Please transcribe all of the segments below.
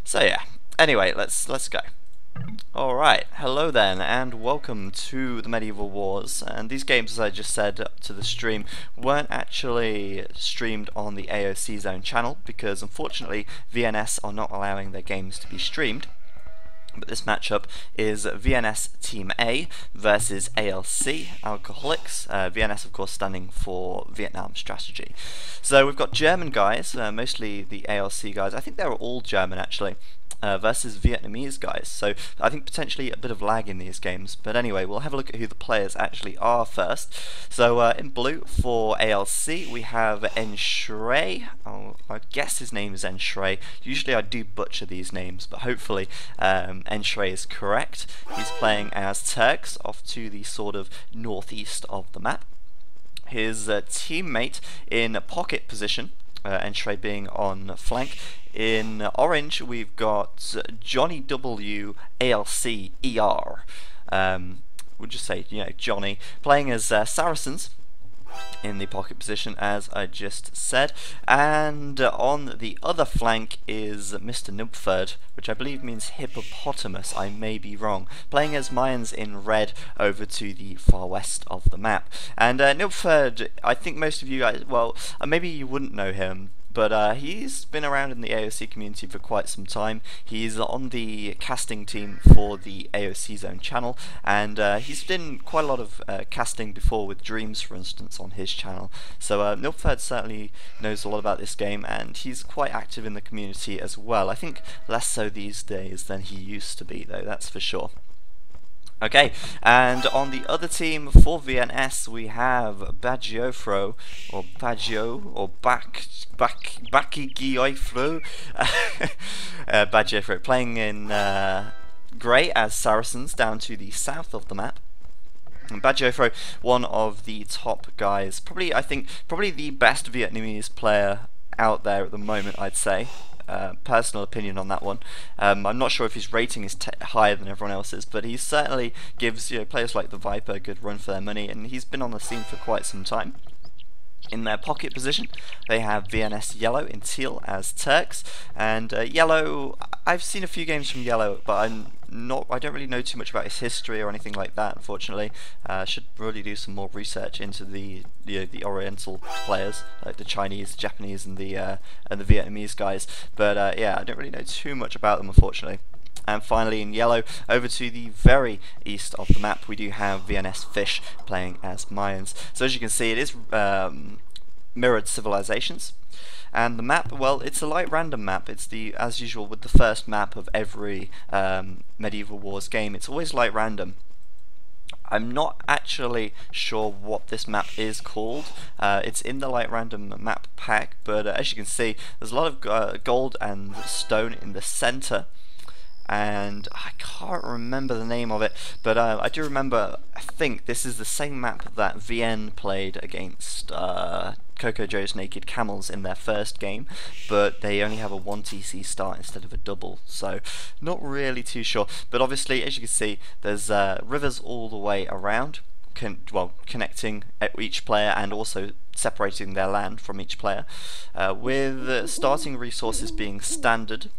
So yeah. Anyway, let's go. Alright, hello then, and welcome to the Medieval Wars. And these games, as I just said to the stream, weren't actually streamed on the aOC Zone channel because unfortunately VNS are not allowing their games to be streamed. But this matchup is VNS Team A versus aLc, Alcoholics, VNS of course standing for Vietnam Strategy. So we've got German guys, mostly the aLc guys, I think they're all German actually, versus Vietnamese guys, so I think potentially a bit of lag in these games. But anyway, we'll have a look at who the players actually are first. So in blue for aLc we have Enshrey. I guess his name is Enshrey. Usually I do butcher these names, but hopefully Enshrey is correct. He's playing as Turks off to the sort of northeast of the map. His teammate in pocket position, Enshrey being on flank. In orange we've got Johnny W aLc ER. We'll just say, you know, Johnny, playing as Saracens in the pocket position, as I just said. And on the other flank is Mr. Nubford, which I believe means hippopotamus, I may be wrong, playing as Mayans in red over to the far west of the map. And Nubford, I think most of you guys, well, maybe you wouldn't know him, but he's been around in the aOC community for quite some time. He's on the casting team for the aOC Zone channel, and he's done quite a lot of casting before with Dreams, for instance, on his channel. So Nilford certainly knows a lot about this game, and he's quite active in the community as well. I think less so these days than he used to be, though, that's for sure. Okay, and on the other team for VNS we have Bagiofro, or Bagio, or Bakigiofro, Bagiofro, playing in grey as Saracens down to the south of the map. And Bagiofro, one of the top guys, probably the best Vietnamese player out there at the moment, I'd say. Personal opinion on that one. I'm not sure if his rating is higher than everyone else's, but he certainly gives, you know, players like the Viper a good run for their money, and he's been on the scene for quite some time. In their pocket position, they have VNS Yellow in teal as Turks, and Yellow, I've seen a few games from Yellow, but I don't really know too much about his history or anything like that, unfortunately. Should really do some more research into the Oriental players, like the Chinese, Japanese, and the Vietnamese guys. But yeah, I don't really know too much about them, unfortunately. And finally, in yellow, over to the very east of the map, we do have VNS Fish playing as Mayans. So as you can see, it is mirrored civilizations. And the map, well, it's a light random map. It's as usual with the first map of every Medieval Wars game. It's always light random. I'm not actually sure what this map is called. It's in the light random map pack, but as you can see, there's a lot of gold and stone in the center. And I can't remember the name of it, but I do remember, I think this is the same map that VN played against Coco Joe's Naked Camels in their first game, but they only have a 1 TC start instead of a double, so not really too sure. But obviously, as you can see, there's rivers all the way around, connecting each player and also separating their land from each player, with starting resources being standard.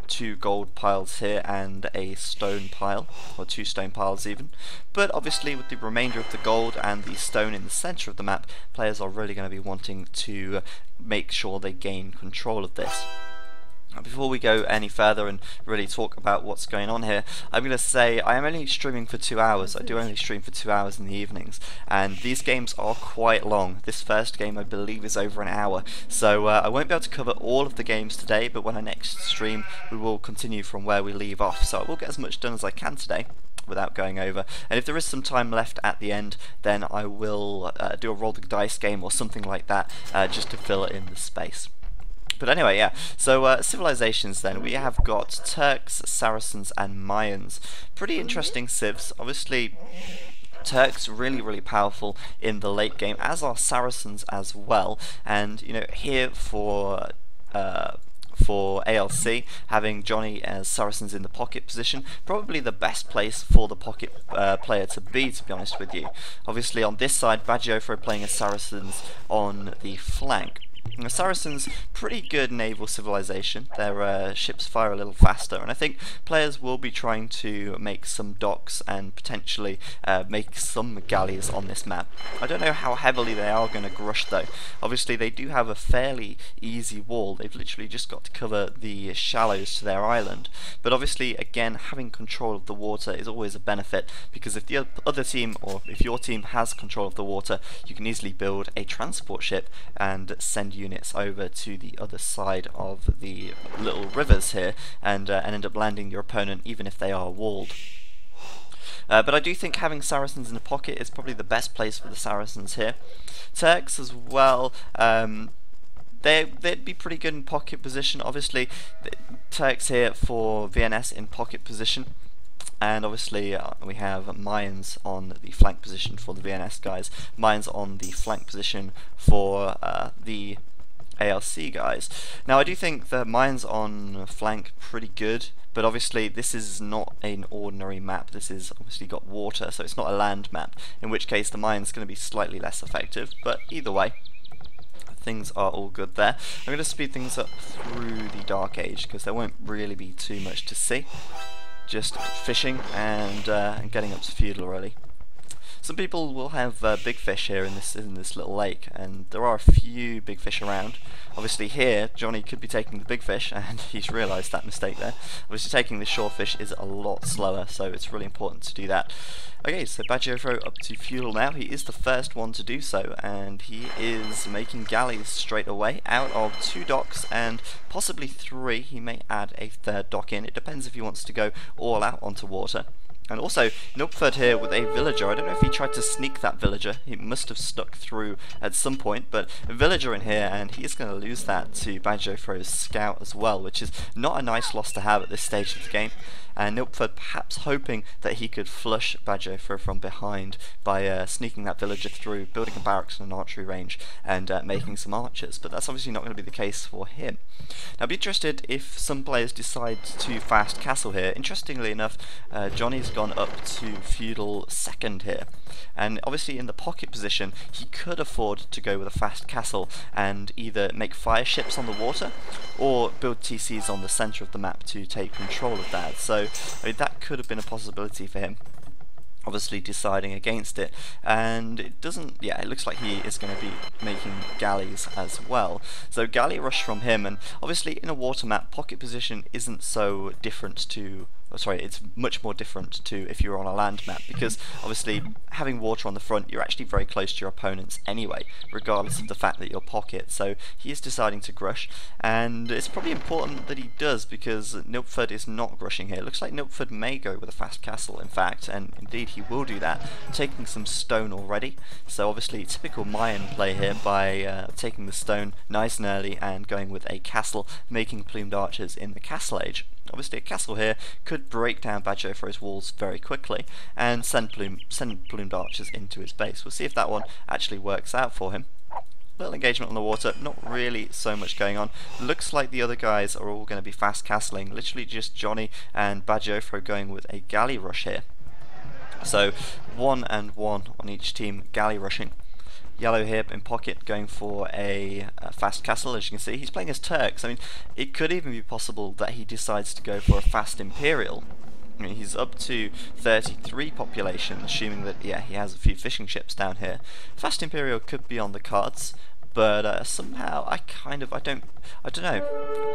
2 gold piles here and a stone pile, or 2 stone piles even. But obviously with the remainder of the gold and the stone in the center of the map, players are really going to be wanting to make sure they gain control of this. Before we go any further and really talk about what's going on here, I'm going to say I am only streaming for 2 hours. I do only stream for 2 hours in the evenings, and these games are quite long. This first game I believe is over an hour, so I won't be able to cover all of the games today, but when I next stream we will continue from where we leave off, so I will get as much done as I can today without going over. And if there is some time left at the end, then I will do a roll the dice game or something like that, just to fill in the space. But anyway, yeah, so civilizations then, we have got Turks, Saracens and Mayans. Pretty interesting civs. Obviously Turks really powerful in the late game, as are Saracens as well. And you know, here for aLc, having Johnny as Saracens in the pocket position, probably the best place for the pocket player to be honest with you. Obviously on this side, Bagiofro playing as Saracens on the flank. The Saracens, pretty good naval civilization. Their ships fire a little faster, and I think players will be trying to make some docks and potentially make some galleys on this map. I don't know how heavily they are going to grush though. Obviously they do have a fairly easy wall. They've literally just got to cover the shallows to their island. But obviously, again, having control of the water is always a benefit, because if the other team, or if your team has control of the water, you can easily build a transport ship and send units over to the other side of the little rivers here and end up landing your opponent even if they are walled. But I do think having Saracens in the pocket is probably the best place for the Saracens here. Turks as well, they'd be pretty good in pocket position. Obviously, Turks here for VNS in pocket position. And obviously we have Mayans on the flank position for the VNS guys, Mayans on the flank position for the aLc guys. Now I do think the Mayans on flank pretty good, but obviously this is not an ordinary map. This is obviously got water, so it's not a land map, in which case the Mayans going to be slightly less effective, but either way, things are all good there. I'm going to speed things up through the Dark Age, because there won't really be too much to see. Just fishing and getting up to feudal really. Some people will have big fish here in this little lake, and there are a few big fish around. Obviously here, Johnny could be taking the big fish, and he's realised that mistake there. Obviously taking the shore fish is a lot slower, so it's really important to do that. Okay, so Bajofro up to feudal now. He is the first one to do so, and he is making galleys straight away out of 2 docks and possibly 3. He may add a 3rd dock in. It depends if he wants to go all out onto water. And also, Nupford here with a villager. I don't know if he tried to sneak that villager. He must have stuck through at some point, but a villager in here, and he is going to lose that to Bajofro's scout as well, which is not a nice loss to have at this stage of the game. And Nupford perhaps hoping that he could flush Bajofro from behind by sneaking that villager through, building a barracks and an archery range, and making some archers, but that's obviously not going to be the case for him. Now I'd be interested if some players decide to fast castle here. Interestingly enough, Johnny's gone up to feudal 2nd here, and obviously in the pocket position he could afford to go with a fast castle and either make fire ships on the water or build TCs on the centre of the map to take control of that. So I mean, that could have been a possibility for him. Obviously deciding against it, and it doesn't, yeah, it looks like he is going to be making galleys as well. So galley rush from him, and obviously in a water map, pocket position isn't so different to, sorry, it's much more different to if you're on a land map, because obviously having water on the front, you're actually very close to your opponents anyway, regardless of the fact that you're pocket. So he is deciding to grush, and it's probably important that he does, because Nupford is not grushing here. It looks like Nupford may go with a fast castle, in fact, and indeed he will do that, taking some stone already. So obviously typical Mayan play here by taking the stone nice and early and going with a castle, making plumed archers in the castle age. Obviously a castle here could break down Bajofro's walls very quickly and send plumed archers into his base. We'll see if that one actually works out for him. Little engagement on the water, not really so much going on. Looks like the other guys are all going to be fast castling, literally just Johnny and Bajofro going with a galley rush here. So 1 and 1 on each team galley rushing. Yellow here in pocket going for a fast castle. As you can see, he's playing as Turks. I mean, it could even be possible that he decides to go for a fast Imperial. I mean, he's up to 33 population, assuming that, yeah, he has a few fishing ships down here. Fast Imperial could be on the cards, but somehow I don't know.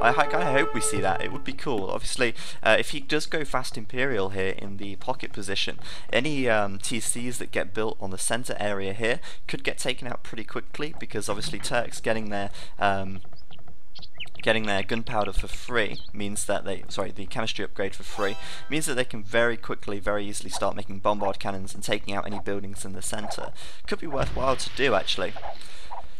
I kind of hope we see that. It would be cool. Obviously, if he does go fast Imperial here in the pocket position, any TCs that get built on the center area here could get taken out pretty quickly, because obviously Turks getting their gunpowder for free means that the chemistry upgrade for free means that they can very quickly, very easily start making bombard cannons and taking out any buildings in the center. Could be worthwhile to do, actually.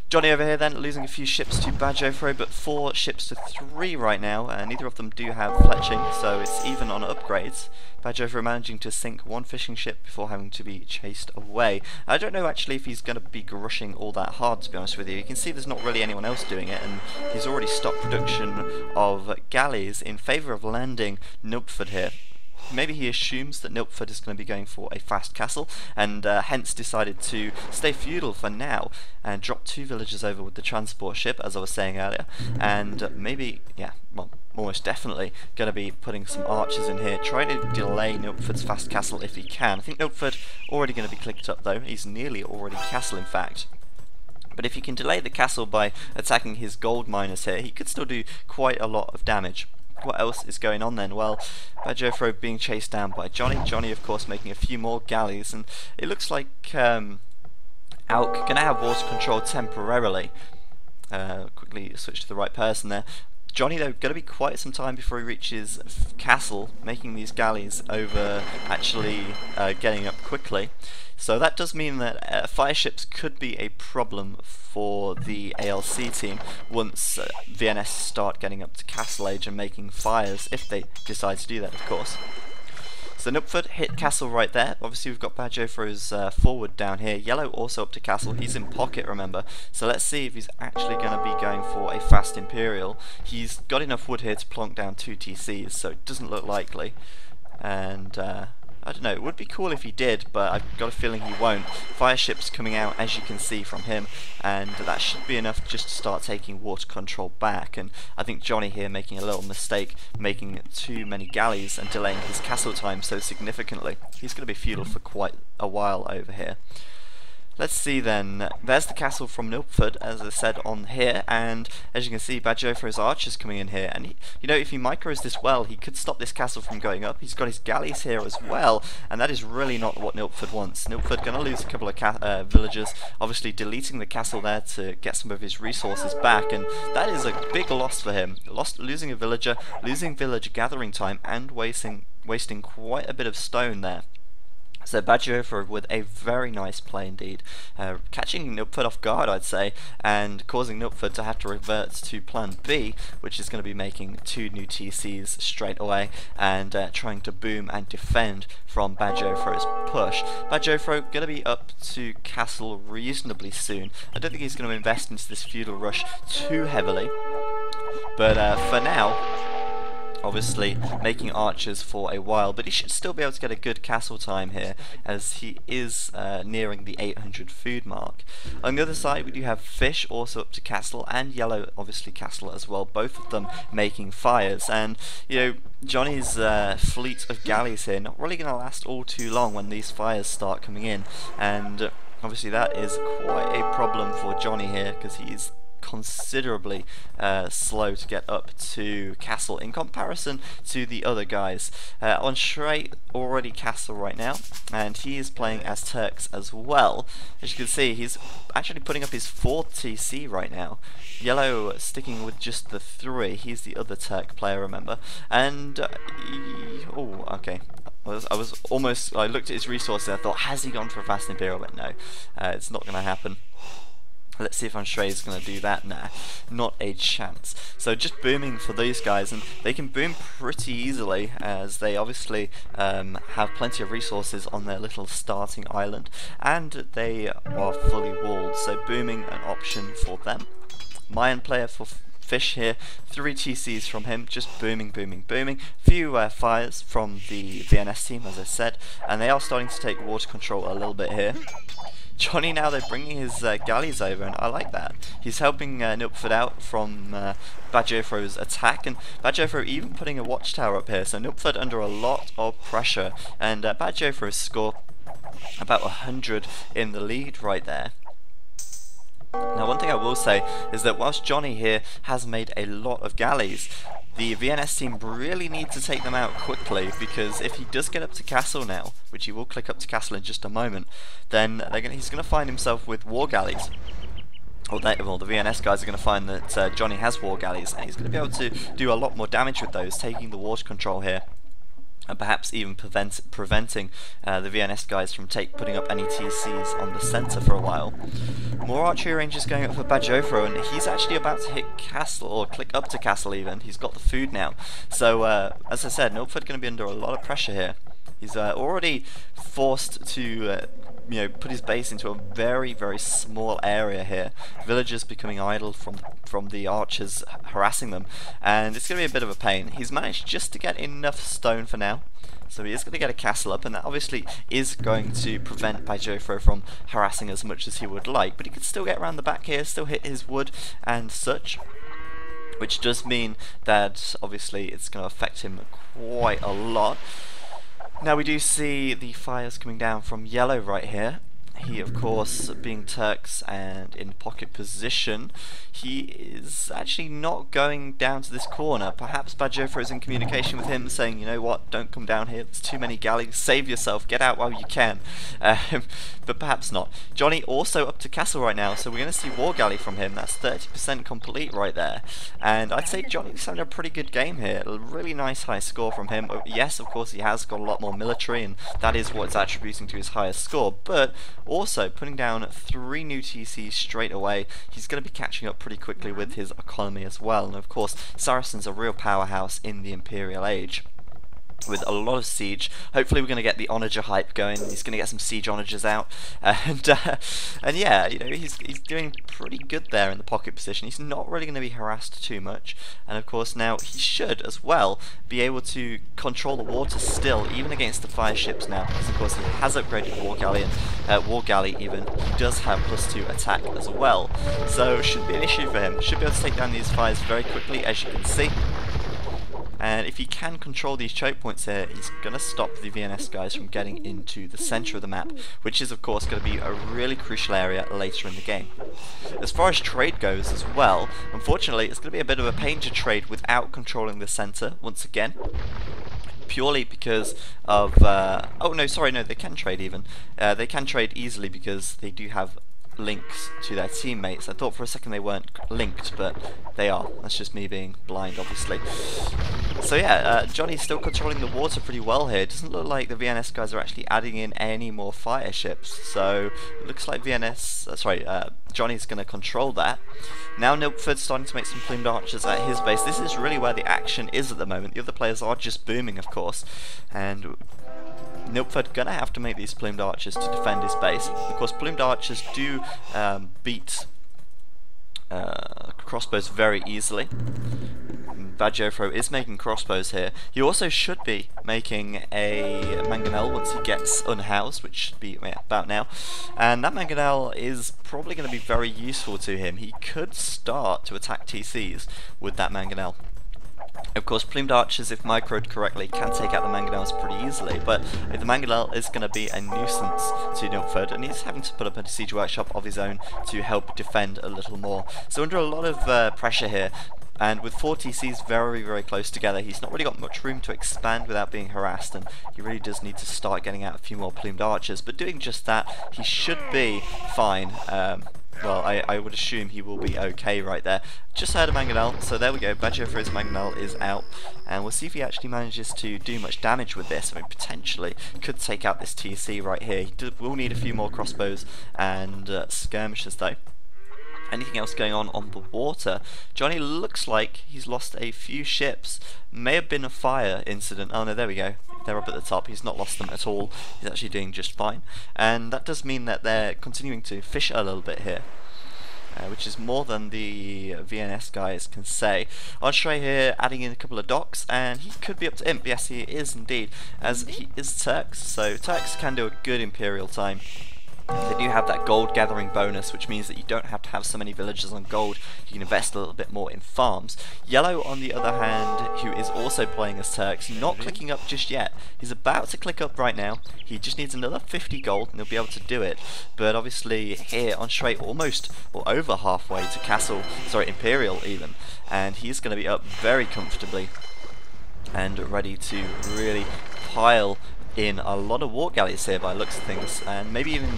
Johnny over here then losing a few ships to Bajofro, but 4 ships to 3 right now, and neither of them do have fletching, so it's even on upgrades. Bajofro managing to sink 1 fishing ship before having to be chased away. I don't know actually if he's going to be grushing all that hard, to be honest with you. You can see there's not really anyone else doing it, and he's already stopped production of galleys in favour of landing Nupford here. maybe he assumes that Nilpford is going to be going for a fast castle, and hence decided to stay feudal for now and drop 2 villagers over with the transport ship, as I was saying earlier, and maybe, yeah, well, almost definitely going to be putting some archers in here, trying to delay Nilpford's fast castle if he can. I think Nilpford already going to be clicked up though. He's nearly already castle, in fact. But if he can delay the castle by attacking his gold miners here, he could still do quite a lot of damage. What else is going on then? Well, Bajofro being chased down by Johnny. Johnny, of course, making a few more galleys, and it looks like aLc going to have water control temporarily. Quickly switch to the right person there. Johnny, though, going to be quite some time before he reaches castle, making these galleys over actually getting up quickly. So that does mean that fire ships could be a problem for the aLc team once VNS start getting up to castle age and making fires, if they decide to do that, of course. So Nilpford hit castle right there. Obviously we've got Bajofro's forward down here. Yellow also up to castle. He's in pocket, remember. So let's see if he's actually going to be going for a fast Imperial. He's got enough wood here to plonk down 2 TCs, so it doesn't look likely. And I don't know, it would be cool if he did, but I've got a feeling he won't. Fire ships coming out, as you can see from him, and that should be enough just to start taking water control back. And I think Johnny here making a little mistake, making too many galleys and delaying his castle time so significantly. He's going to be feudal for quite a while over here. Let's see then, there's the castle from Nilpford, as I said on here, and as you can see, Bajofro's archers coming in here, and you know, if he micros this well, he could stop this castle from going up. He's got his galleys here as well, and that is really not what Nilpford wants. Nilpford going to lose a couple of villagers, obviously deleting the castle there to get some of his resources back, and that is a big loss for him. Losing a villager, losing village gathering time, and wasting quite a bit of stone there. So Bajofro with a very nice play indeed, catching Nilpford off guard, I'd say, and causing Nilpford to have to revert to plan B, which is going to be making 2 new TCs straight away, and trying to boom and defend from Bajofro's push. Bajofro going to be up to castle reasonably soon. I don't think he's going to invest into this feudal rush too heavily, but for now, obviously making archers for a while, but he should still be able to get a good castle time here, as he is nearing the 800 food mark. On the other side we do have Fish also up to castle, and Yellow obviously castle as well, both of them making fires. And you know, Johnny's fleet of galleys here not really going to last all too long when these fires start coming in, and obviously that is quite a problem for Johnny here, because he's considerably slow to get up to castle in comparison to the other guys. On Shrey already castle right now, and he is playing as Turks as well. As you can see, he's actually putting up his 4th TC right now. Yellow sticking with just the 3. He's the other Turk player, remember. And oh, okay. I was almost, I looked at his resources and I thought, has he gone for a fast Imperial? But no, it's not going to happen. Let's see if Shrey is going to do that. Nah, not a chance. So just booming for these guys, and they can boom pretty easily, as they obviously have plenty of resources on their little starting island, and they are fully walled, so booming an option for them. Mayan player for Fish here, 3 TCs from him, just booming, booming, booming. Few fires from the VNS team, as I said, and they are starting to take water control a little bit here. Johnny now, they're bringing his galleys over, and I like that. He's helping Nilpford out from Bajofro's attack, and Bajofro even putting a watchtower up here, so Nilpford under a lot of pressure, and Bajofro's score about 100 in the lead right there. Now, one thing I will say is that whilst Johnny here has made a lot of galleys, the VNS team really need to take them out quickly, because if he does get up to castle now, which he will click up to castle in just a moment, then he's going to find himself with war galleys. Well, the VNS guys are going to find that Johnny has war galleys, and he's going to be able to do a lot more damage with those, taking the water control here, and perhaps even preventing the VNS guys from putting up any TCs on the centre for a while. More archery ranges going up for Bajofro, and he's actually about to hit castle, or click up to castle even. He's got the food now. So, as I said, Nilpford going to be under a lot of pressure here. He's already forced to put his base into a very, very small area here. Villagers becoming idle from the archers harassing them, and it's going to be a bit of a pain. He's managed just to get enough stone for now, so he is going to get a castle up, and that obviously is going to prevent Bajofro from harassing as much as he would like, but he could still get around the back here, still hit his wood and such, which does mean that obviously it's going to affect him quite a lot. Now we do see the fires coming down from yellow right here. He, of course, being Turks and in pocket position, he is actually not going down to this corner. Perhaps Bajofro is in communication with him, saying, you know what, don't come down here, there's too many galleys, save yourself, get out while you can. But perhaps not. Johnny also up to castle right now, so we're going to see war galley from him. That's 30% complete right there. And I'd say Johnny's having a pretty good game here. A really nice high score from him. Yes, of course, he has got a lot more military, and that is what's attributing to his highest score, but also putting down 3 new TCs straight away. He's going to be catching up pretty quickly with his economy as well, and of course Saracen's a real powerhouse in the Imperial Age with a lot of siege. Hopefully we're going to get the onager hype going. He's going to get some siege onagers out, and yeah, he's doing pretty good there in the pocket position. He's not really going to be harassed too much, and of course now he should as well be able to control the water still, even against the fire ships now, because of course he has upgraded war galley even. He does have +2 attack as well, so it shouldn't be an issue for him. Should be able to take down these fires very quickly, as you can see. And if he can control these choke points here, he's going to stop the VNS guys from getting into the centre of the map, which is of course going to be a really crucial area later in the game. As far as trade goes as well, unfortunately it's going to be a bit of a pain to trade without controlling the centre once again. Purely because of, oh no, sorry, no, they can trade even. They can trade easily because they do have links to their teammates. I thought for a second they weren't linked, but they are. That's just me being blind, obviously. So yeah, Johnny's still controlling the water pretty well here. It doesn't look like the VNS guys are actually adding in any more fire ships, so it looks like Johnny's going to control that. Now Nilfgaard's starting to make some plumed archers at his base. This is really where the action is at the moment. The other players are just booming, of course, and Nilfgaard gonna have to make these plumed archers to defend his base. Of course, plumed archers do beat crossbows very easily. Bajofro is making crossbows here. He also should be making a mangonel once he gets unhoused, which should be about now. And that mangonel is probably going to be very useful to him. He could start to attack TCs with that mangonel. Of course, plumed archers, if microed correctly, can take out the mangonels pretty easily, but the mangonel is going to be a nuisance to Nilfgaard, and he's having to put up a siege workshop of his own to help defend a little more. So under a lot of pressure here, and with 4 TCs very, very close together, he's not really got much room to expand without being harassed, and he really does need to start getting out a few more plumed archers. But doing just that, he should be fine. Well, I would assume he will be okay right there. Just heard a mangonel, so there we go. Bajofro's mangonel is out, and we'll see if he actually manages to do much damage with this. I mean, potentially could take out this TC right here. He will need a few more crossbows and skirmishers though. Anything else going on the water? Johnny looks like he's lost a few ships. May have been a fire incident. Oh no, there we go. They're up at the top. He's not lost them at all. He's actually doing just fine. And that does mean that they're continuing to fish a little bit here, which is more than the VNS guys can say. Entree here adding in a couple of docks, and he could be up to imp. Yes, he is indeed, as he is Turks. So Turks can do a good Imperial time. They do have that gold gathering bonus, which means that you don't have to have so many villagers on gold. You can invest a little bit more in farms. Yellow, on the other hand, who is also playing as Turks, not clicking up just yet. He's about to click up right now. He just needs another 50 gold and he'll be able to do it. But obviously here, Entree almost or over halfway to Castle, sorry, Imperial even, and he's going to be up very comfortably and ready to really pile in a lot of war galleys here by the looks of things, and maybe even,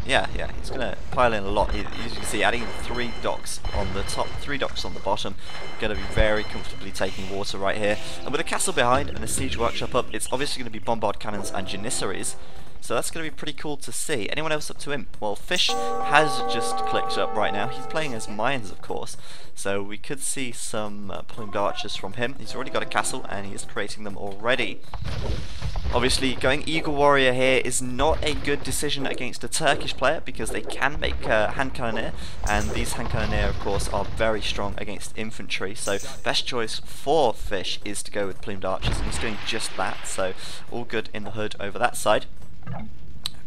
yeah, he's going to pile in a lot. As you can see, adding 3 docks on the top, 3 docks on the bottom, going to be very comfortably taking water right here. And with a castle behind and a siege workshop up, it's obviously going to be bombard cannons and janissaries. So that's going to be pretty cool to see. Anyone else up to imp? Well, Fish has just clicked up right now. He's playing as Mines, of course. So we could see some plumed archers from him. He's already got a castle and he is creating them already. Obviously, going Eagle Warrior here is not a good decision against a Turkish player because they can make hand cannoneer, and these hand cannoneer, of course, are very strong against infantry. So, best choice for Fish is to go with plumed archers, and he's doing just that. So, all good in the hood over that side.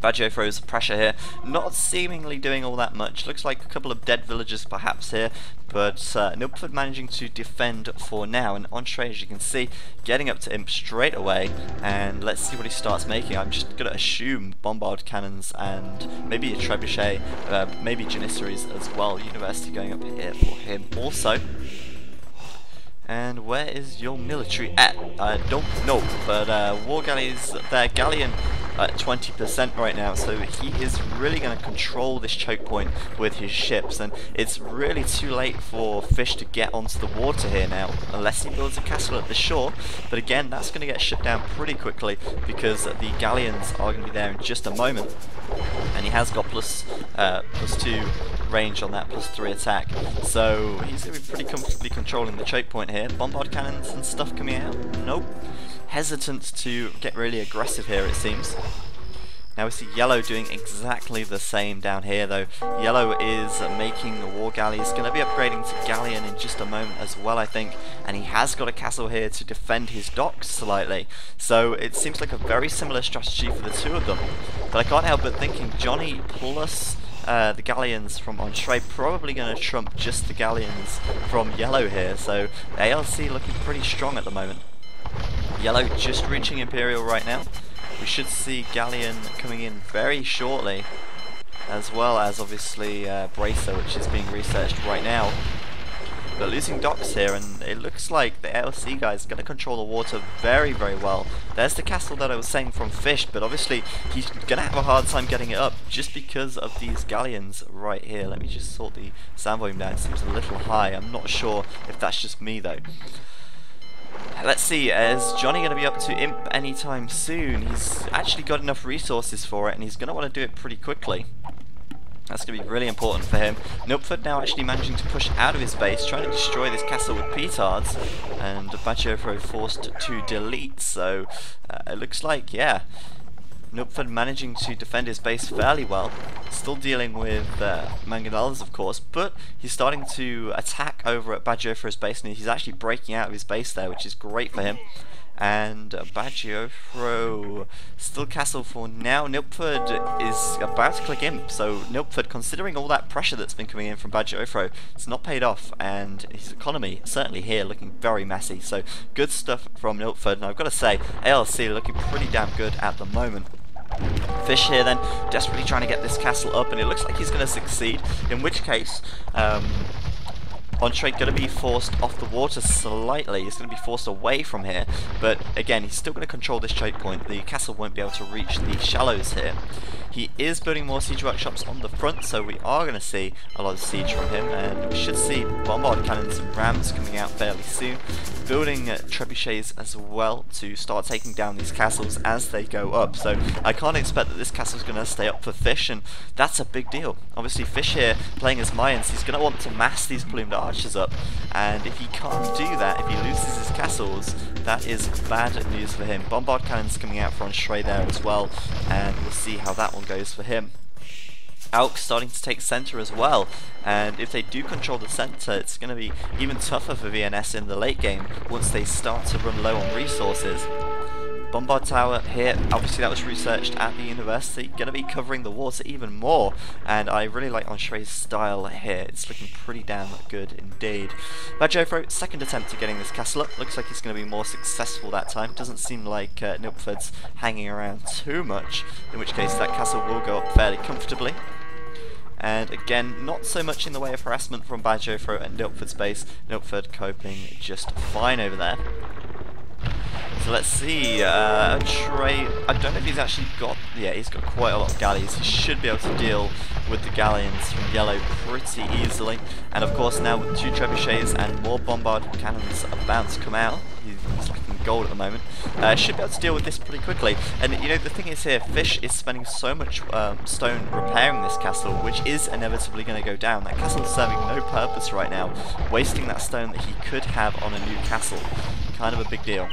Baggio throws pressure here, not seemingly doing all that much. Looks like a couple of dead villagers perhaps here, but Nilpford managing to defend for now. And Entree, as you can see, getting up to Imp straight away, and let's see what he starts making. I'm just going to assume bombard cannons and maybe a trebuchet, maybe janissaries as well. University going up here for him also. And where is your military at? I don't know, but War Galleys, their galleon at 20% right now, so he is really going to control this choke point with his ships, and it's really too late for Fish to get onto the water here now, unless he builds a castle at the shore. But again, that's going to get shut down pretty quickly because the galleons are going to be there in just a moment, and he has got plus 2 range on that, +3 attack, so he's going to be pretty comfortably controlling the choke point here. Bombard cannons and stuff coming out? Nope. Hesitant to get really aggressive here, it seems. Now we see Yellow doing exactly the same down here though. Yellow is making the war galley. He's going to be upgrading to galleon in just a moment as well, I think, and he has got a castle here to defend his docks slightly. So it seems like a very similar strategy for the two of them, but I can't help but thinking Johnny plus the galleons from Entree probably going to trump just the galleons from Yellow here, so aLc looking pretty strong at the moment. Yellow just reaching Imperial right now. We should see Galleon coming in very shortly, as well as obviously Bracer, which is being researched right now. But losing docks here, and it looks like the aLc guy is going to control the water very, very well. There's the castle that I was saying from Fish, but obviously he's going to have a hard time getting it up just because of these galleons right here. Let me just sort the sound volume down. It seems a little high. I'm not sure if that's just me though. Let's see, is Johnny going to be up to Imp anytime soon? He's actually got enough resources for it, and he's going to want to do it pretty quickly. That's going to be really important for him. Nilpford now actually managing to push out of his base, trying to destroy this castle with petards, and Baggio forced to delete, so it looks like, yeah, Nilpford managing to defend his base fairly well. Still dealing with Mangonels, of course, but he's starting to attack over at Baggio's base, and he's actually breaking out of his base there, which is great for him. And Baggio still castle for now. Nilpford is about to click Imp, so Nilpford, considering all that pressure that's been coming in from Baggio, it's not paid off, and his economy certainly here looking very messy. So good stuff from Nilpford, and I've got to say, aLc looking pretty damn good at the moment. Fish here then, desperately trying to get this castle up, and it looks like he's going to succeed, in which case Entree going to be forced off the water slightly. He's going to be forced away from here, but again, he's still going to control this choke point. The castle won't be able to reach the shallows here. He is building more siege workshops on the front, so we are going to see a lot of siege from him, and we should see bombard cannons and rams coming out fairly soon. Building trebuchets as well to start taking down these castles as they go up. So I can't expect that this castle's going to stay up for Fish, and that's a big deal. Obviously Fish here playing as Mayans, he's going to want to mass these plumed archers up, and if he can't do that, if he loses his castles, that is bad news for him. Bombard cannons coming out for Entree there as well, and we'll see how that one goes for him. aLc starting to take center as well, and if they do control the center, it's going to be even tougher for VNS in the late game once they start to run low on resources. Bombard tower here, obviously that was researched at the university, going to be covering the water even more, and I really like Entree's style here. It's looking pretty damn good indeed. Baggio, second attempt at getting this castle up, looks like he's going to be more successful that time. Doesn't seem like Nilpford's hanging around too much, in which case that castle will go up fairly comfortably. And again, not so much in the way of harassment from Baggio at Nilpford's base. Nilpford coping just fine over there. So let's see, Entree, I don't know if he's actually got, yeah, he's got quite a lot of galleys. He should be able to deal with the galleons from Yellow pretty easily. And of course now with 2 trebuchets and more bombard cannons about to come out, he's looking gold at the moment, should be able to deal with this pretty quickly. And you know, the thing is here, Fish is spending so much stone repairing this castle, which is inevitably going to go down. That castle is serving no purpose right now, wasting that stone that he could have on a new castle. Kind of a big deal.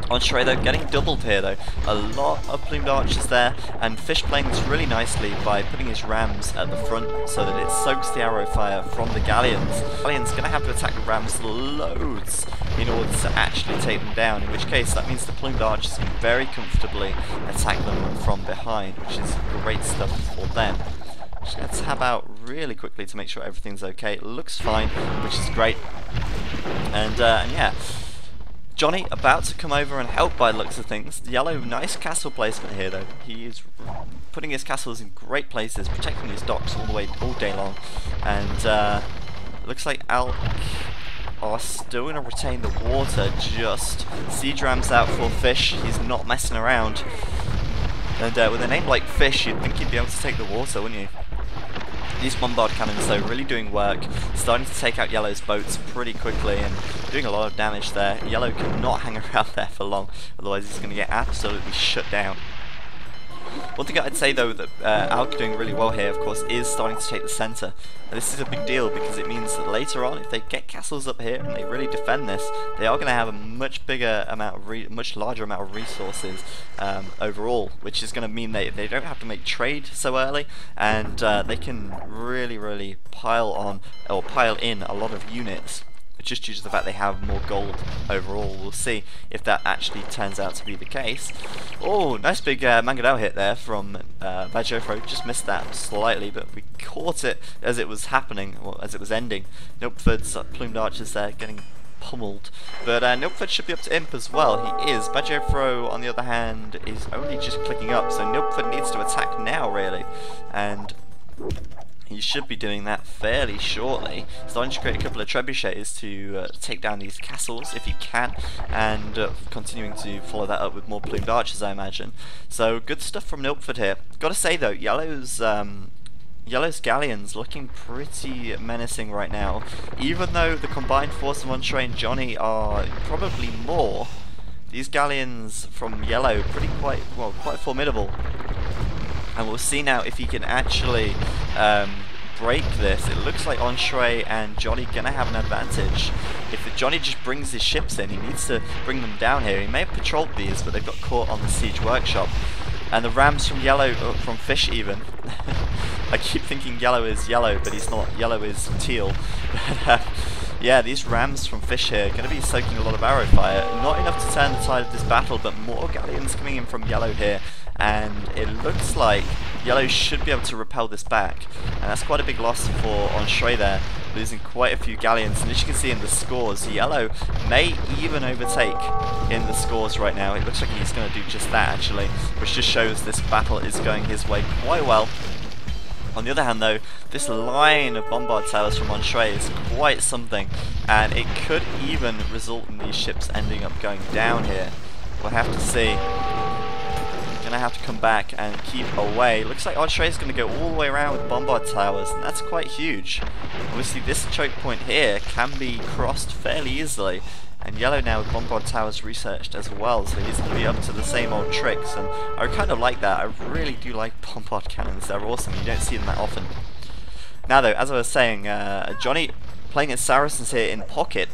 Entrée though getting doubled here though. A lot of plumed archers there, and Fish playing this really nicely by putting his rams at the front so that it soaks the arrow fire from the galleons. Galleons gonna have to attack the rams loads in order to actually take them down, in which case that means the plumed archers can very comfortably attack them from behind, which is great stuff for them. Just gonna tab out really quickly to make sure everything's okay. It looks fine, which is great. And yeah. Johnny about to come over and help by the looks of things. Yellow, nice castle placement here though. He is putting his castles in great places, protecting his docks all day long. And looks like aLc are still going to retain the water, just siege rams out for Fish. He's not messing around. And with a name like Fish, you'd think he'd be able to take the water, wouldn't you? These bombard cannons though really doing work, starting to take out Yellow's boats pretty quickly and doing a lot of damage there. Yellow cannot hang around there for long, otherwise he's going to get absolutely shut down. One thing I'd say though that aLc doing really well here, of course, is starting to take the centre. And this is a big deal because it means that later on, if they get castles up here and they really defend this, they are going to have a much bigger amount of much larger amount of resources overall, which is going to mean they don't have to make trade so early, and they can really pile on or pile in a lot of units. Just due to the fact they have more gold overall. We'll see if that actually turns out to be the case. Oh, nice big Mangadao hit there from Bajofro. Just missed that slightly, but we caught it as it was happening, or as it was ending. Nilpford's plumed archers there getting pummeled. But Nilpford should be up to imp as well. He is. Bajofro, on the other hand, is only just clicking up, so Nilpford needs to attack now, really. And he should be doing that fairly shortly. Starting to create a couple of trebuchets to take down these castles if he can, and continuing to follow that up with more plumed archers, I imagine. So good stuff from Nilpford here. Gotta say though, Yellow's galleons looking pretty menacing right now. Even though the combined force of Entrée and Johnny are probably more, these galleons from Yellow quite formidable. And we'll see now if he can actually break this. It looks like Entrée and Johnny gonna have an advantage. If Johnny just brings his ships in, he needs to bring them down here. He may have patrolled these, but they've got caught on the siege workshop. And the rams from Yellow, from Fish even. I keep thinking Yellow is yellow, but he's not. Yellow is teal. But, yeah, these rams from Fish here are going to be soaking a lot of arrow fire. Not enough to turn the tide of this battle, but more galleons coming in from Yellow here. And it looks like Yellow should be able to repel this back. And that's quite a big loss for Entrée there, losing quite a few galleons. And as you can see in the scores, Yellow may even overtake in the scores right now. It looks like he's going to do just that, actually, which just shows this battle is going his way quite well. On the other hand though, this line of bombard towers from Entrée is quite something, and it could even result in these ships ending up going down here. We'll have to see. Gonna have to come back and keep away. Looks like Entrée is going to go all the way around with bombard towers, and that's quite huge. Obviously this choke point here can be crossed fairly easily, and Yellow now with bombard towers researched as well, so he's going to be up to the same old tricks, and I kind of like that. I really do like bombard cannons. They're awesome. You don't see them that often. Now though, as I was saying, Johnny playing as Saracens here in pocket.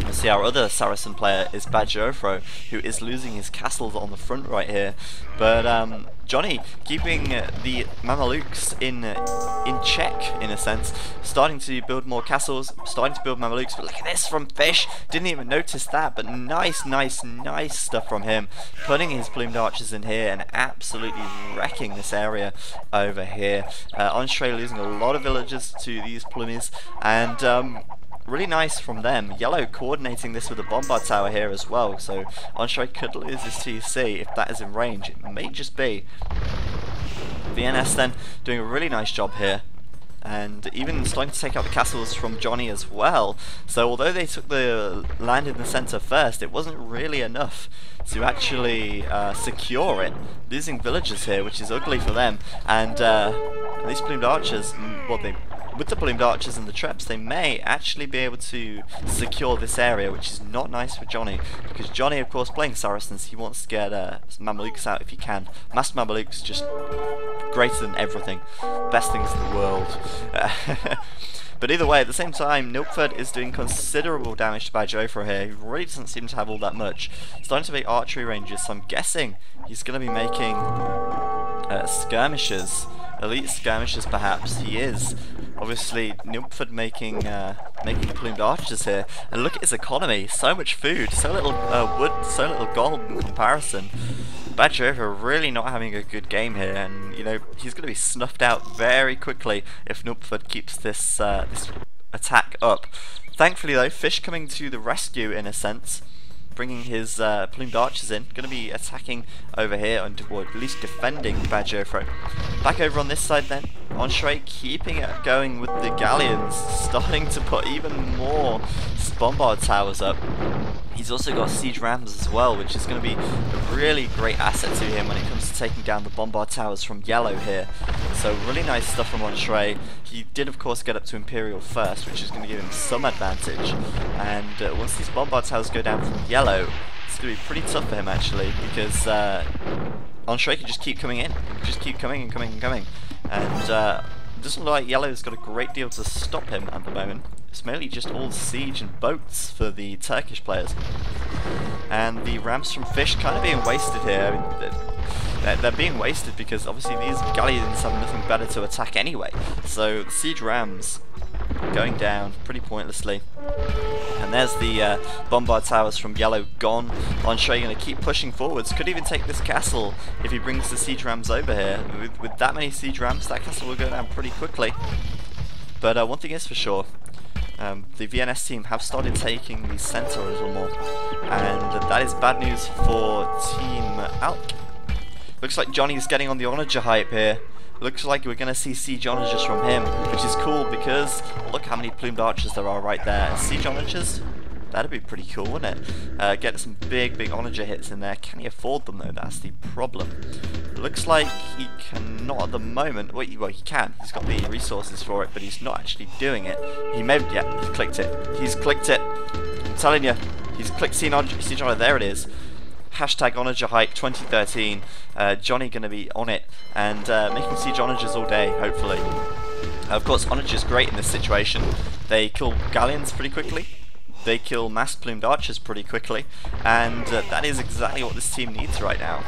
You see our other Saracen player is Bajofro, who is losing his castles on the front right here. But Johnny keeping the Mamelukes in check, in a sense, starting to build more castles, starting to build Mamelukes. But look at this from Fish, didn't even notice that, but nice stuff from him, putting his plumed archers in here and absolutely wrecking this area over here. Entrée losing a lot of villagers to these plumies, and really nice from them. Yellow coordinating this with a bombard tower here as well, so Entrée could lose his TC if that is in range. It may just be. VNS then doing a really nice job here, and even starting to take out the castles from Johnny as well. So although they took the land in the centre first, it wasn't really enough to actually secure it. Losing villagers here, which is ugly for them, and these plumed archers, with the plumed archers and the traps, they may actually be able to secure this area, which is not nice for Johnny, because Johnny, of course, playing Saracens, he wants to get Mamelukes out if he can. Master Mamelukes, just greater than everything, best things in the world. But either way, at the same time, Nilpford is doing considerable damage to Badjofra here. He really doesn't seem to have all that much. Starting to make archery ranges, so I'm guessing he's going to be making skirmishes. Elite skirmishes, perhaps. He is. Obviously, Nilpford making plumed archers here. And look at his economy. So much food, so little wood, so little gold in comparison. Badjofra really not having a good game here, and you know he's going to be snuffed out very quickly if Nilpford keeps this this attack up. Thankfully though, Fish coming to the rescue in a sense, bringing his plumed archers in, going to be attacking over here, or at least defending Badjofra. Back over on this side then, Entrée keeping it going with the galleons, starting to put even more bombard towers up. He's also got siege rams as well, which is going to be a really great asset to him when it comes to taking down the bombard towers from yellow here. So really nice stuff from Entrée. He did of course get up to Imperial first, which is going to give him some advantage. And once these bombard towers go down from yellow, it's going to be pretty tough for him actually, because Entrée can just keep coming in, just keep coming and coming and coming. And it doesn't look like yellow's got a great deal to stop him at the moment. It's mainly just all siege and boats for the Turkish players. And the rams from Fish kind of being wasted here. I mean, they're being wasted because obviously these galleons have nothing better to attack anyway. So the siege rams going down pretty pointlessly. And there's the bombard towers from yellow gone. Entrée going to keep pushing forwards. Could even take this castle if he brings the siege rams over here. With that many siege rams, that castle will go down pretty quickly. But one thing is for sure, the VNS team have started taking the centre a little more, and that is bad news for Team aLc. Looks like Johnny's getting on the onager hype here. Looks like we're going to see siege onagers from him, which is cool because look how many plumed archers there are right there. Siege onagers? That'd be pretty cool, wouldn't it? Get some big onager hits in there. Can he afford them though? That's the problem. Looks like he cannot at the moment. Well, he can. He's got the resources for it, but he's not actually doing it. He may. Yeah, he clicked it. He's clicked it. I'm telling you, he's clicked siege onager. There it is. Hashtag onager hype 2013. Johnny gonna be on it and making siege onagers all day, hopefully. Of course, onagers great in this situation. They kill galleons pretty quickly. They kill massed plumed archers pretty quickly, and that is exactly what this team needs right now.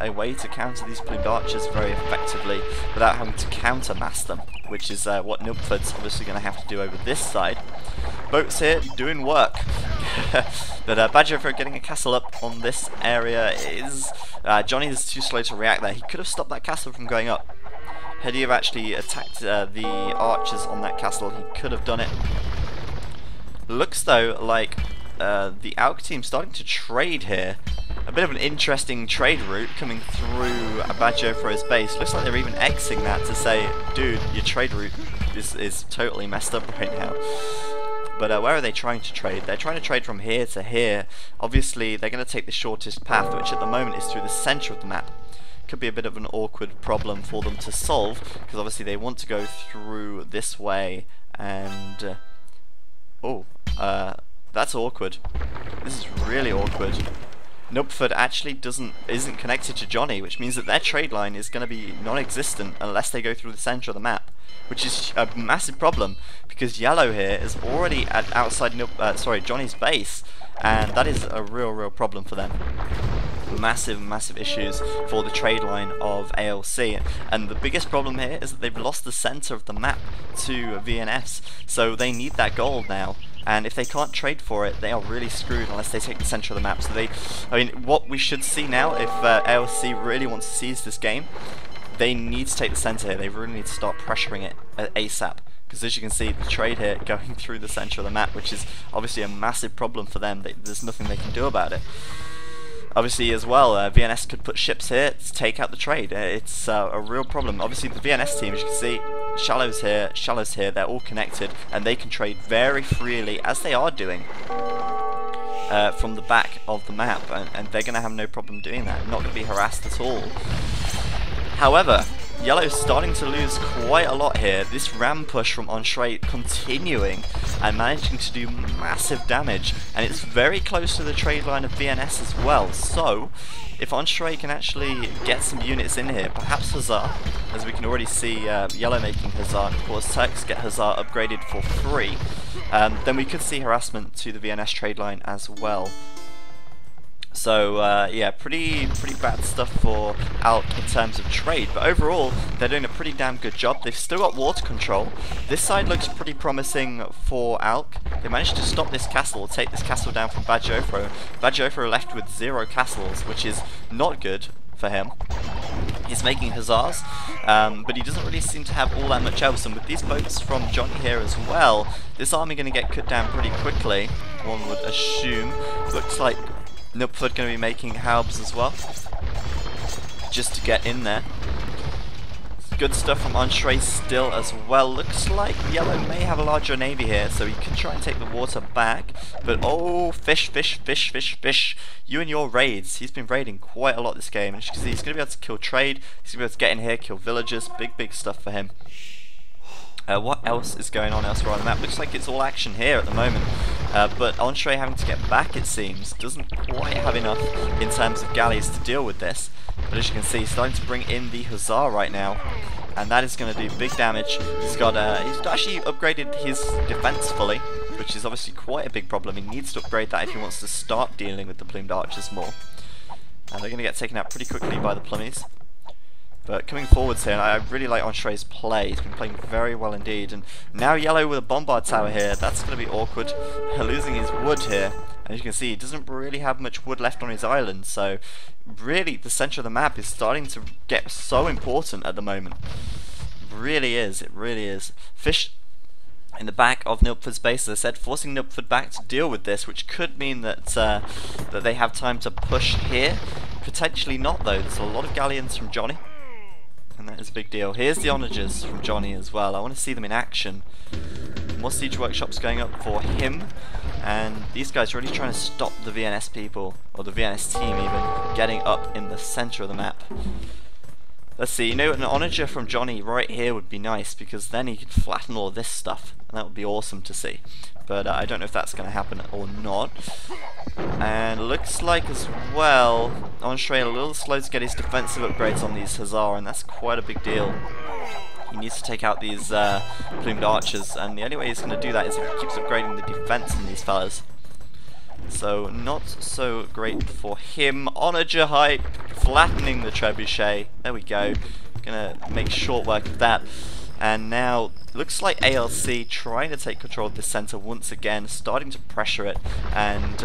A way to counter these plumed archers very effectively without having to counter mass them, which is what Nilpford's obviously going to have to do over this side. Boats here doing work. But Badjofra getting a castle up on this area is... Johnny is too slow to react there. He could have stopped that castle from going up. Had he have actually attacked the archers on that castle, he could have done it. Looks though like the aLc team starting to trade here. A bit of an interesting trade route coming through Badjofra's base. Looks like they're even Xing that to say, dude, your trade route is totally messed up right now. But where are they trying to trade? They're trying to trade from here to here. Obviously, they're going to take the shortest path, which at the moment is through the centre of the map. Could be a bit of an awkward problem for them to solve, because obviously they want to go through this way and... that's awkward. This is really awkward. Nilpford actually isn't connected to Johnny, which means that their trade line is going to be non-existent unless they go through the centre of the map, which is a massive problem because yellow here is already at outside Johnny's base, and that is a real problem for them. Massive issues for the trade line of aLc, and the biggest problem here is that they've lost the centre of the map to VNS, so they need that gold now. And if they can't trade for it, they are really screwed unless they take the centre of the map. So what we should see now, if aLc really wants to seize this game, they need to take the centre here. They really need to start pressuring it ASAP. Because as you can see, the trade here going through the centre of the map, which is obviously a massive problem for them. There's nothing they can do about it. Obviously as well, VNS could put ships here to take out the trade. It's a real problem. Obviously the VNS team, as you can see, shallows here, they're all connected, and they can trade very freely, as they are doing, from the back of the map, and they're going to have no problem doing that, not going to be harassed at all. However, yellow's starting to lose quite a lot here. This ram push from Entrée continuing, and managing to do massive damage, and it's very close to the trade line of VNS as well. So if Entree can actually get some units in here, perhaps Hussar, as we can already see Yellow making Hussar, of course Turks get Hussar upgraded for free, then we could see harassment to the VNS trade line as well. So yeah, pretty bad stuff for aLc in terms of trade, but overall they're doing a pretty damn good job. They've still got water control. This side looks pretty promising for aLc. They managed to stop this castle, take this castle down from Bajofro. Bajofro left with 0 castles, which is not good for him. He's making Hussars, but he doesn't really seem to have all that much else, and with these boats from Johnny here as well, this army going to get cut down pretty quickly, one would assume. Looks like Nupford going to be making Haubs as well, just to get in there. Good stuff from Entree still as well. Looks like Yellow may have a larger navy here, so he can try and take the water back. But oh, fish. You and your raids. He's been raiding quite a lot this game, and as you can see, he's going to be able to kill trade. He's going to be able to get in here, kill villagers. Big stuff for him. What else is going on elsewhere on the map? Looks like it's all action here at the moment, but Entree having to get back, it seems, doesn't quite have enough in terms of galleys to deal with this. But as you can see, he's starting to bring in the Hussar right now, and that is going to do big damage. He's actually upgraded his defense fully, which is obviously quite a big problem. He needs to upgrade that if he wants to start dealing with the plumed archers more. And they're going to get taken out pretty quickly by the plummies. But coming forwards here, and I really like Entree's play. He's been playing very well indeed. And now Yellow with a bombard tower here. That's going to be awkward. Losing his wood here. And as you can see, he doesn't really have much wood left on his island. So really, the centre of the map is starting to get so important at the moment. It really is. It really is. Fish in the back of Nupford's base, as I said, forcing Nupford back to deal with this, which could mean that that they have time to push here. Potentially not, though. There's a lot of galleons from Johnny, and that is a big deal. Here's the onagers from Johnny as well. I want to see them in action. More siege workshops going up for him, and these guys are really trying to stop the VNS people, or the VNS team even, getting up in the centre of the map. Let's see, you know, an onager from Johnny right here would be nice, because then he could flatten all of this stuff, and that would be awesome to see. But I don't know if that's going to happen or not. And looks like as well, Entree a little slow to get his defensive upgrades on these Hussar, and that's quite a big deal. He needs to take out these plumed archers, and the only way he's going to do that is if he keeps upgrading the defense on these fellas. So not so great for him. Onager hype, flattening the trebuchet. There we go. Gonna make short work of that. And now looks like aLc trying to take control of the centre once again, starting to pressure it, and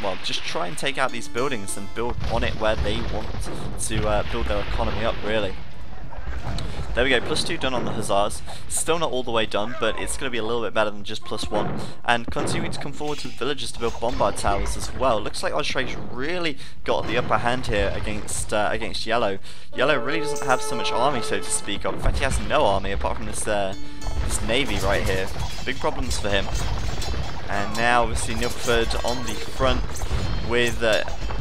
well, just try and take out these buildings and build on it where they want to build their economy up, really. There we go, +2 done on the Hussars. Still not all the way done, but it's going to be a little bit better than just +1. And continuing to come forward to the villagers to build bombard towers as well. Looks like Entree's really got the upper hand here against Yellow. Yellow really doesn't have so much army, so to speak of. In fact, he has no army apart from this navy right here. Big problems for him. And now obviously Nupford on the front with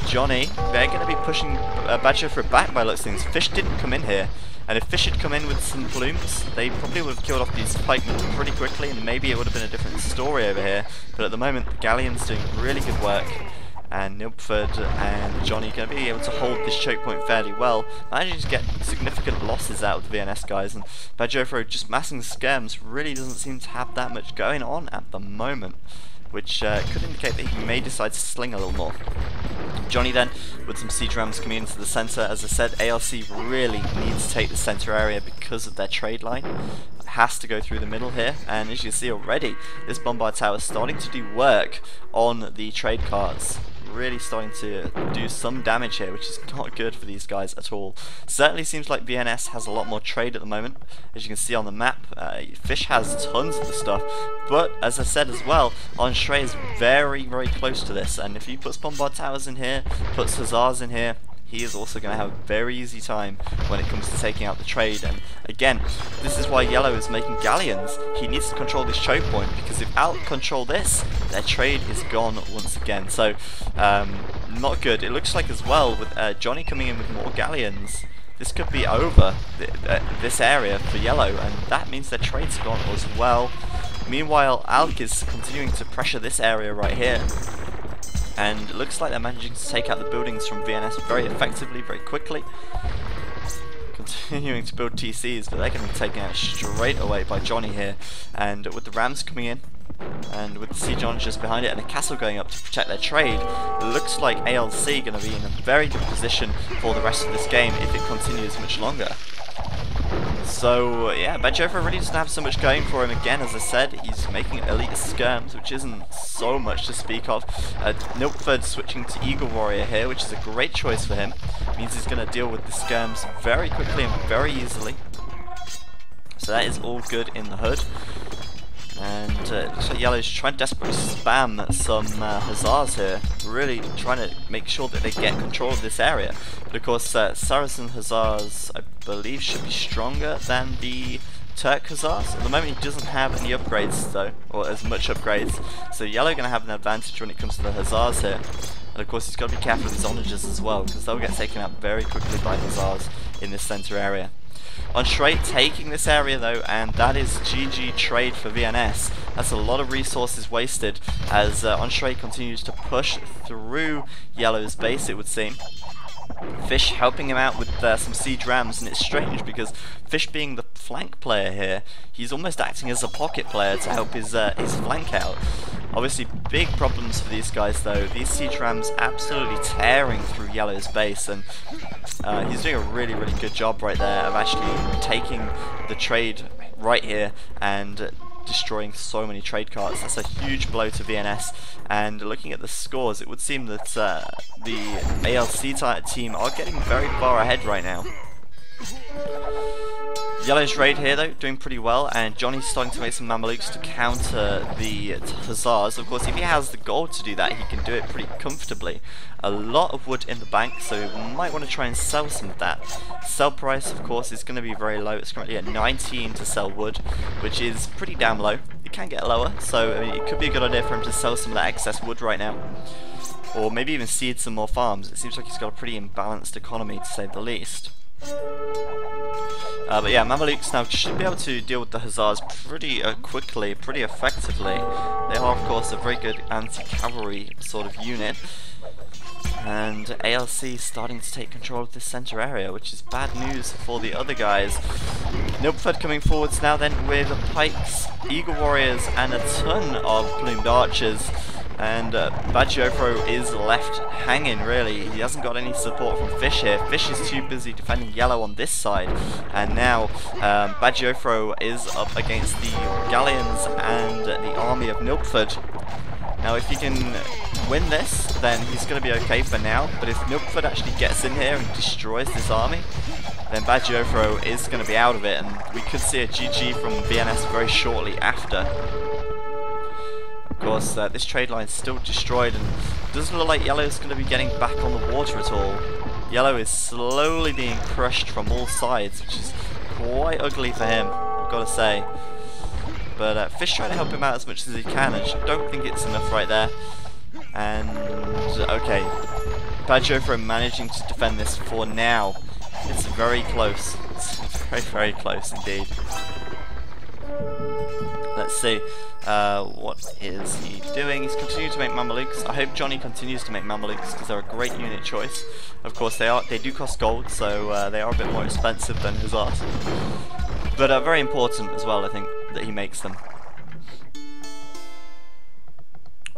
Johnny. They're going to be pushing Bajofro back by looks of things. Fish didn't come in here. And if Fish had come in with some plumes, they probably would have killed off these pikemen pretty quickly, and maybe it would have been a different story over here. But at the moment, the galleon's doing really good work, and Nupford and Johnny are going to be able to hold this choke point fairly well, managing to get significant losses out of the VNS guys. And Bajofro just massing skirms really doesn't seem to have that much going on at the moment, which could indicate that he may decide to sling a little more. Johnny then, with some siege rams coming into the centre. As I said, aLc really needs to take the centre area because of their trade line. It has to go through the middle here, and as you can see already, this bombard tower is starting to do work on the trade carts. Really starting to do some damage here, which is not good for these guys at all. Certainly seems like VNS has a lot more trade at the moment. As you can see on the map, Fish has tons of the stuff, but as I said as well, Entree is very close to this, and if he puts bombard towers in here, puts Hussars in here, he is also going to have a very easy time when it comes to taking out the trade. And again, this is why Yellow is making galleons. He needs to control this choke point, because if aLc control this, their trade is gone once again. So not good. It looks like as well, with Johnny coming in with more galleons, this could be over this area for Yellow, and that means their trade's gone as well. Meanwhile, aLc is continuing to pressure this area right here. And it looks like they're managing to take out the buildings from VNS very effectively, very quickly. Continuing to build TCs, but they're getting taken out straight away by Johnny here. And with the Rams coming in, and with the siege just behind it, and the castle going up to protect their trade, it looks like aLc going to be in a very good position for the rest of this game if it continues much longer. So yeah, BadJoFro really doesn't have so much going for him. Again, as I said, he's making elite skirms, which isn't so much to speak of. Nilfgaard switching to Eagle Warrior here, which is a great choice for him. It means he's going to deal with the skirms very quickly and very easily. So that is all good in the hood. And it looks like Yellow's trying to desperately spam some Hussars here, really trying to make sure that they get control of this area. But of course, Saracen Hussars, I believe, should be stronger than the Turk Hussars. At the moment, he doesn't have any upgrades, though, or as much upgrades. So Yellow going to have an advantage when it comes to the Hussars here. And of course, he's got to be careful of his onagers as well, because they'll get taken out very quickly by Hussars in this centre area. Entrade taking this area though, and that is GG trade for VNS. That's a lot of resources wasted as Entrade continues to push through Yellow's base, it would seem. Fish helping him out with some siege rams, and it's strange because Fish being the flank player here, he's almost acting as a pocket player to help his flank out. Obviously big problems for these guys though. These siege rams absolutely tearing through Yellow's base, and he's doing a really good job right there of actually taking the trade right here and destroying so many trade carts. That's a huge blow to VNS, and looking at the scores, it would seem that the aLc team are getting very far ahead right now. Yellow's raid here though, doing pretty well, and Johnny's starting to make some Mamelukes to counter the Hussars. Of course, if he has the gold to do that, he can do it pretty comfortably. A lot of wood in the bank, so we might want to try and sell some of that. Sell price, of course, is going to be very low. It's currently at 19 to sell wood, which is pretty damn low. It can get lower, so I mean, it could be a good idea for him to sell some of that excess wood right now. Or maybe even seed some more farms. It seems like he's got a pretty imbalanced economy, to say the least. But yeah, Mamelukes now should be able to deal with the Hussars pretty quickly, pretty effectively. They are, of course, a very good anti-cavalry sort of unit. And aLc starting to take control of this centre area, which is bad news for the other guys. Nilfgaard coming forwards now then with pikes, eagle warriors, and a ton of plumed archers. And BadJoFro is left hanging, really. He hasn't got any support from Fish here. Fish is too busy defending Yellow on this side. And now BadJoFro is up against the galleons and the army of Nilfgaard. Now if he can win this, then he's going to be okay for now. But if Nilfgaard actually gets in here and destroys this army, then BadJoFro is going to be out of it. And we could see a GG from VNS very shortly after. Of course, this trade line is still destroyed, and it doesn't look like Yellow is going to be getting back on the water at all. Yellow is slowly being crushed from all sides, which is quite ugly for him, I've got to say. But Fish trying to help him out as much as he can, and I don't think it's enough right there. And okay, BadJoFro managing to defend this for now. It's very close. It's very close indeed. Let's see. What is he doing? He's continuing to make Mamelukes. I hope Johnny continues to make Mamelukes because they're a great unit choice. Of course, they do cost gold, so they are a bit more expensive than Hussars. But very important as well, I think, that he makes them.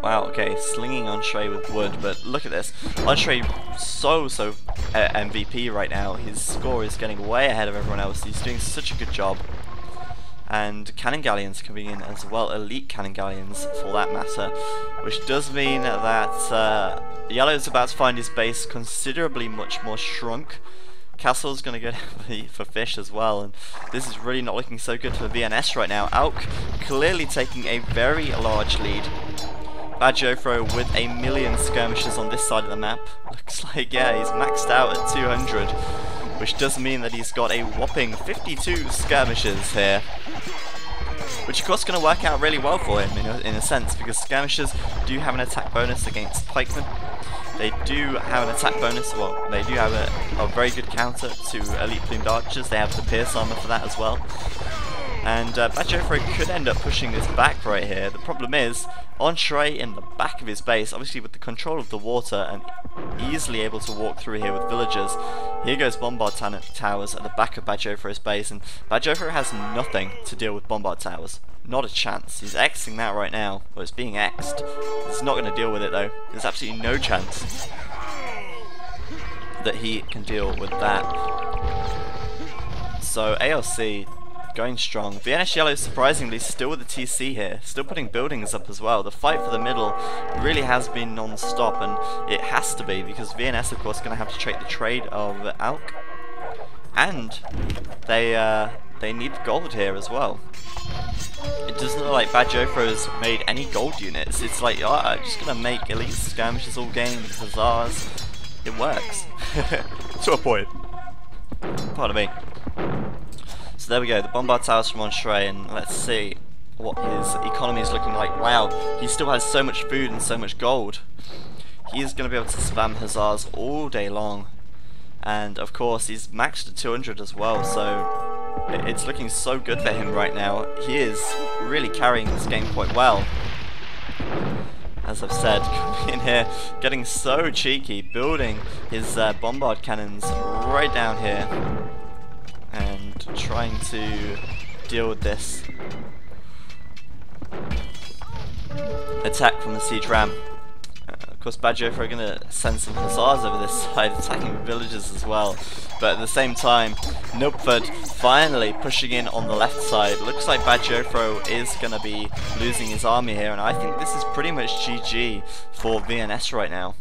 Wow, okay, slinging Entrée with wood, but look at this. Entrée so MVP right now. His score is getting way ahead of everyone else. He's doing such a good job. And cannon galleons coming in as well, elite cannon galleons for that matter, which does mean that Yellow's about to find his base considerably much more shrunk. Castle's going to go for Fish as well, and this is really not looking so good for VNS right now. aLc clearly taking a very large lead. BadJoFro with 1,000,000 skirmishes on this side of the map. Looks like, yeah, he's maxed out at 200. Which does mean that he's got a whopping 52 skirmishes here. Which of course is going to work out really well for him in a sense, because skirmishers do have an attack bonus against pikemen. They do have an attack bonus, well, they do have a very good counter to elite plumed archers. They have the pierce armor for that as well. And Bajofro could end up pushing this back right here. The problem is, aLc in the back of his base, obviously with the control of the water and easily able to walk through here with villagers. Here goes Bombard Towers at the back of Bajofro's base, and Bajofro has nothing to deal with Bombard Towers. Not a chance. He's Xing that right now. Well, it's being X'd. He's not going to deal with it though. There's absolutely no chance that he can deal with that. So aLc going strong. VNS Yellow surprisingly still with the TC here, still putting buildings up as well. The fight for the middle really has been non-stop, and it has to be because VNS of course going to have to take the trade of aLc, and they need gold here as well. It doesn't look like Bajofro's made any gold units. It's like, oh, I'm just going to make elite skirmishes all game with hussars. It works. To a point. Pardon me. So there we go, the Bombard Towers from aLc, and let's see what his economy is looking like. Wow, he still has so much food and so much gold. He is going to be able to spam hussars all day long. And of course, he's maxed at 200 as well, so it's looking so good for him right now. He is really carrying this game quite well. As I've said, coming in here, getting so cheeky, building his bombard cannons right down here, and trying to deal with this attack from the siege ram. Of course, Bajofro are going to send some hussars over this side, attacking villages as well. But at the same time, Nupford finally pushing in on the left side. Looks like Bajofro is going to be losing his army here, and I think this is pretty much GG for VNS right now.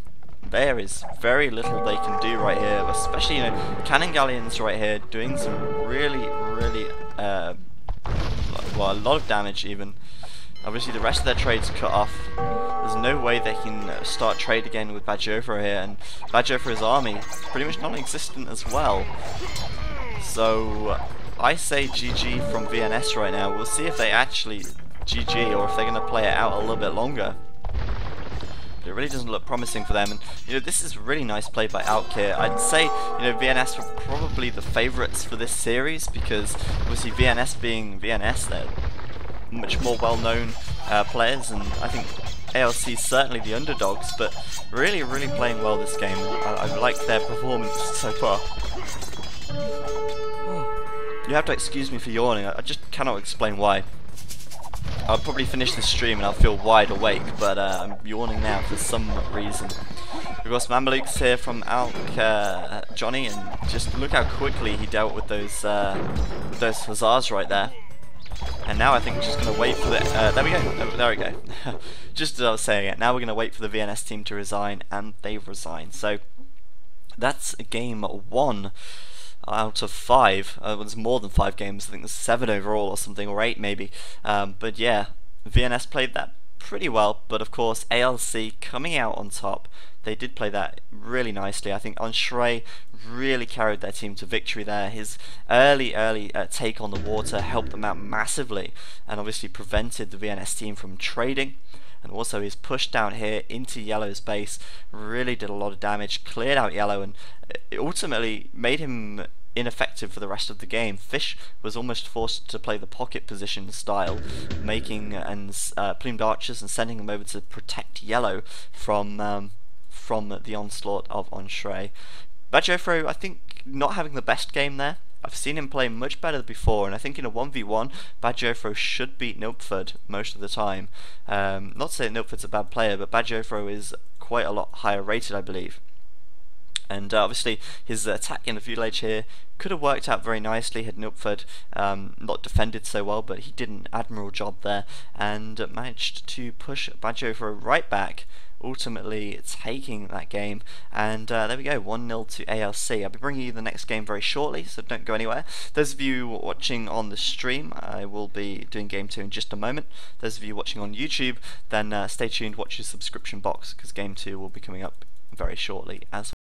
There is very little they can do right here, especially, you know, cannon galleons right here doing some really, well, a lot of damage even. Obviously the rest of their trades cut off. There's no way they can start trade again with Bajofro here, and Bajofro's army is pretty much non-existent as well. So I say GG from VNS right now. We'll see if they actually GG or if they're going to play it out a little bit longer. It really doesn't look promising for them, and you know, this is really nice play by aLc here. I'd say, you know, VNS were probably the favourites for this series because obviously VNS being VNS, they're much more well-known players, and I think aLc is certainly the underdogs, but really playing well this game. I like their performance so far. You have to excuse me for yawning, I just cannot explain why. I'll probably finish this stream and I'll feel wide awake, but I'm yawning now for some reason. We've got some Mamelukes here from aLc, Johnny, and just look how quickly he dealt with those hussars right there. And now I think we're just going to wait for the... there we go, there we go. Just as I was saying it, now we're going to wait for the VNS team to resign, and they've resigned. So that's game 1 out of 5. It was more than 5 games, I think there's 7 overall or something, or 8 maybe. But yeah, VNS played that pretty well, but of course aLc coming out on top. They did play that really nicely. I think aLc really carried their team to victory there. His early take on the water helped them out massively, and obviously prevented the VNS team from trading. And also his push down here into Yellow's base really did a lot of damage, cleared out Yellow, and it ultimately made him ineffective for the rest of the game. Fish was almost forced to play the pocket position style, making plumed archers and sending them over to protect Yellow from the onslaught of aLc. Bajofro, I think, not having the best game there. I've seen him play much better before, and I think in a 1v1, Bajofro should beat Nupford most of the time. Not saying Nupford's a bad player, but Bajofro is quite a lot higher rated, I believe. And obviously his attack in the village here could have worked out very nicely had Nupford not defended so well, but he did an admirable job there and managed to push Bajofro right back, ultimately taking that game. And there we go, 1-0 to aLc. I'll be bringing you the next game very shortly, so don't go anywhere. Those of you watching on the stream, I will be doing game 2 in just a moment. Those of you watching on YouTube, then stay tuned, watch your subscription box, because game 2 will be coming up very shortly as well.